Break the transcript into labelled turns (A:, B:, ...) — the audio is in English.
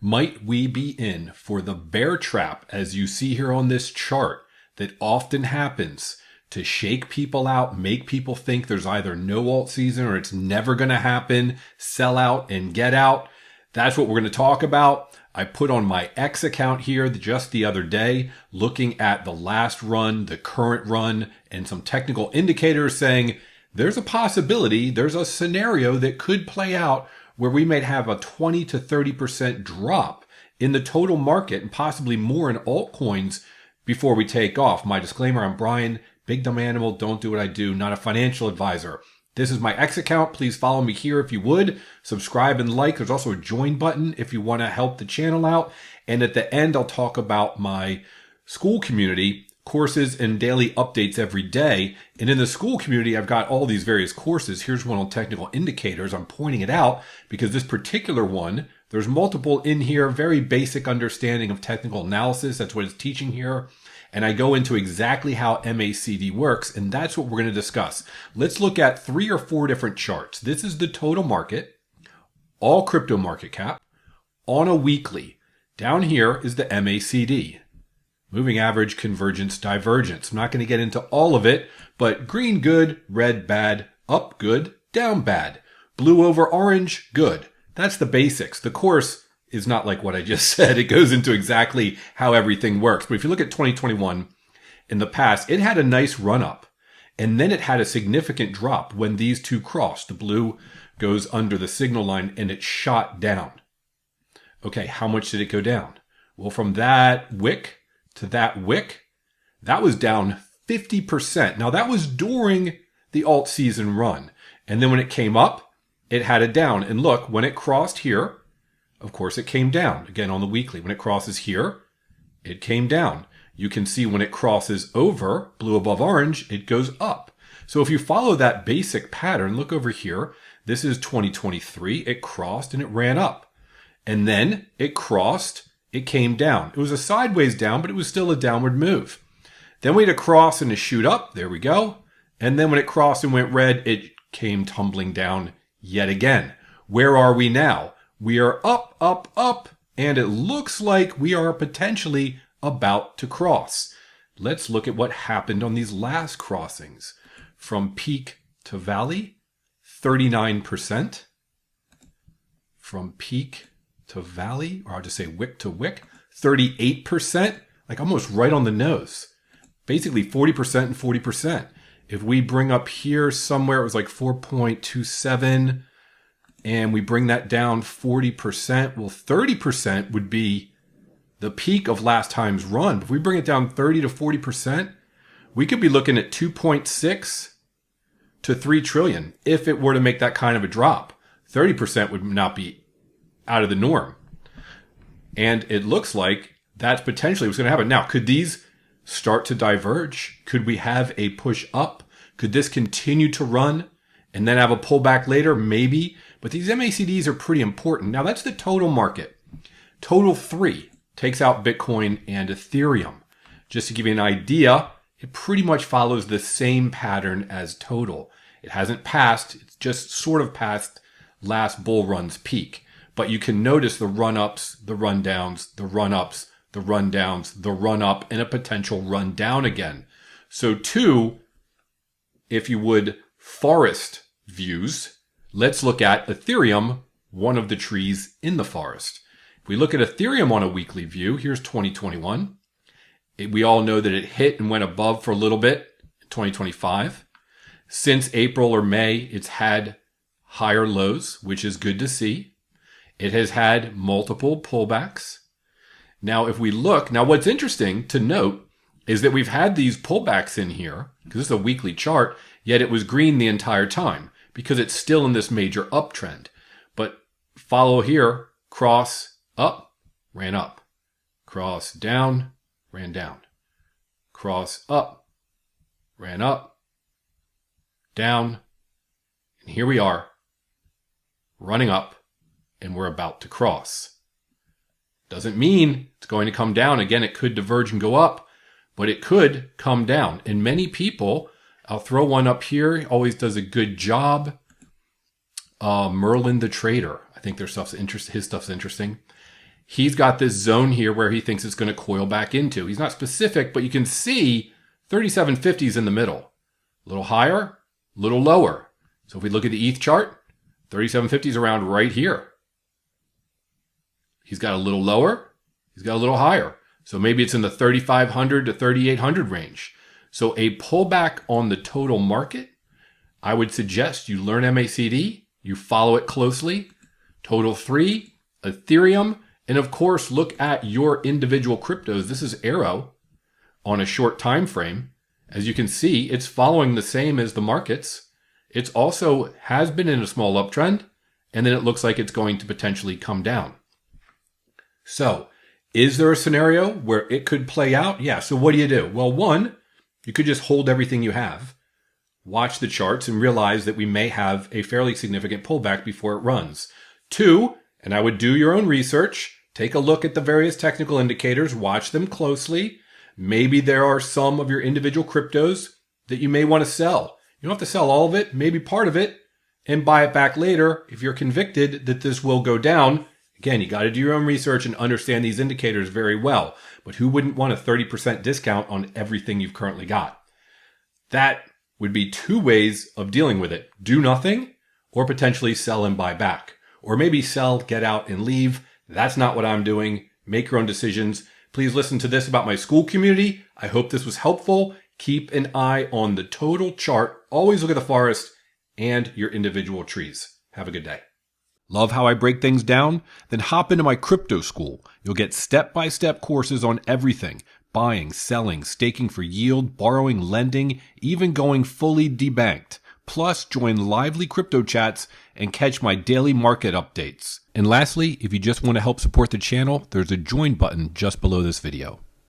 A: Might we be in for the bear trap, as you see here on this chart, that often happens to shake people out, make people think there's either no alt season or it's never going to happen, sell out and get out? That's what we're going to talk about. I put on my X account here just the other day, looking at the last run, the current run, and some technical indicators saying there's a possibility, there's a scenario that could play out where we may have a 20 to 30% drop in the total market and possibly more in altcoins before we take off. My disclaimer, I'm Brian, big dumb animal, don't do what I do, not a financial advisor. This is my X account. Please follow me here if you would. Subscribe and like. There's also a join button if you want to help the channel out. And at the end, I'll talk about my school community, courses and daily updates every day. And in the school community, I've got all these various courses. Here's one on technical indicators. I'm pointing it out because this particular one, there's multiple in here, very basic understanding of technical analysis. That's what it's teaching here. And I go into exactly how MACD works, and that's what we're going to discuss. Let's look at 3 or 4 different charts. This is the total market, all crypto market cap, on a weekly. Down here is the MACD, moving average, convergence, divergence. I'm not going to get into all of it, but green good, red bad, up good, down bad, blue over orange, good. That's the basics. The course is not like what I just said. It goes into exactly how everything works. But if you look at 2021, in the past, it had a nice run up. And then it had a significant drop when these two crossed. The blue goes under the signal line and it shot down. Okay, how much did it go down? Well, from that wick to that wick, that was down 50%. Now that was during the alt season run. And then when it came up, it had a down. And look, when it crossed here, of course, it came down again on the weekly. When it crosses here, it came down. You can see when it crosses over blue above orange, it goes up. So if you follow that basic pattern, look over here. This is 2023. It crossed and it ran up. And then it crossed, it came down. It was a sideways down, but it was still a downward move. Then we had a cross and a shoot up. There we go. And then when it crossed and went red, it came tumbling down yet again. Where are we now? We are up, up, up, and it looks like we are potentially about to cross. Let's look at what happened on these last crossings. From peak to valley, 39%. From peak to valley, or I'll just say wick to wick, 38%, like almost right on the nose. Basically 40% and 40%. If we bring up here somewhere, it was like 4.27, and we bring that down 40%, well, 30% would be the peak of last time's run. If we bring it down 30 to 40%, we could be looking at 2.6 to 3 trillion if it were to make that kind of a drop. 30% would not be out of the norm. And it looks like that's potentially what's going to happen. Now, could these start to diverge? Could we have a push up? Could this continue to run and then have a pullback later? Maybe. But these MACDs are pretty important. Now, that's the total market. Total 3 takes out Bitcoin and Ethereum. Just to give you an idea, it pretty much follows the same pattern as total. It hasn't passed. It's just sort of past last bull run's peak. But you can notice the run-ups, the run-downs, the run-ups, the run-downs, the run-up, and a potential run-down again. So 2, if you would, forest views. Let's look at Ethereum, one of the trees in the forest. If we look at Ethereum on a weekly view, here's 2021. We all know that it hit and went above for a little bit in 2025. Since April or May, it's had higher lows, which is good to see. It has had multiple pullbacks. Now, if we look, now what's interesting to note is that we've had these pullbacks in here, because this is a weekly chart, yet it was green the entire time, because it's still in this major uptrend. But follow here, cross up, ran up, cross down, ran down, cross up, ran up, down, and here we are, running up, and we're about to cross. Doesn't mean it's going to come down. Again, it could diverge and go up, but it could come down. And many people, I'll throw one up here, he always does a good job. Merlin the Trader. I think his stuff's interesting. he's got this zone here where he thinks it's going to coil back into. He's not specific, but you can see 3750 is in the middle. A little higher, a little lower. So if we look at the ETH chart, 3750 is around right here. He's got a little lower, he's got a little higher. So maybe it's in the 3,500 to 3,800 range. So a pullback on the total market, I would suggest you learn MACD, you follow it closely. Total 3, Ethereum, and of course look at your individual cryptos. This is Arrow on a short time frame. As you can see, it's following the same as the markets. It's also has been in a small uptrend, and then it looks like it's going to potentially come down. So, is there a scenario where it could play out? Yeah, so what do? Well, one, you could just hold everything you have, watch the charts, and realize that we may have a fairly significant pullback before it runs. Two, and I would do your own research, take a look at the various technical indicators, watch them closely. Maybe there are some of your individual cryptos that you may want to sell. You don't have to sell all of it, maybe part of it, and buy it back later if you're convicted that this will go down. Again, you got to do your own research and understand these indicators very well. But who wouldn't want a 30% discount on everything you've currently got? That would be two ways of dealing with it. Do nothing, or potentially sell and buy back. Or maybe sell, get out, and leave. That's not what I'm doing. Make your own decisions. Please listen to this about my school community. I hope this was helpful. Keep an eye on the total chart. Always look at the forest and your individual trees. Have a good day. Love how I break things down? Then hop into my crypto school. You'll get step-by-step courses on everything. Buying, selling, staking for yield, borrowing, lending, even going fully debanked. Plus, join lively crypto chats and catch my daily market updates. And lastly, if you just want to help support the channel, there's a join button just below this video.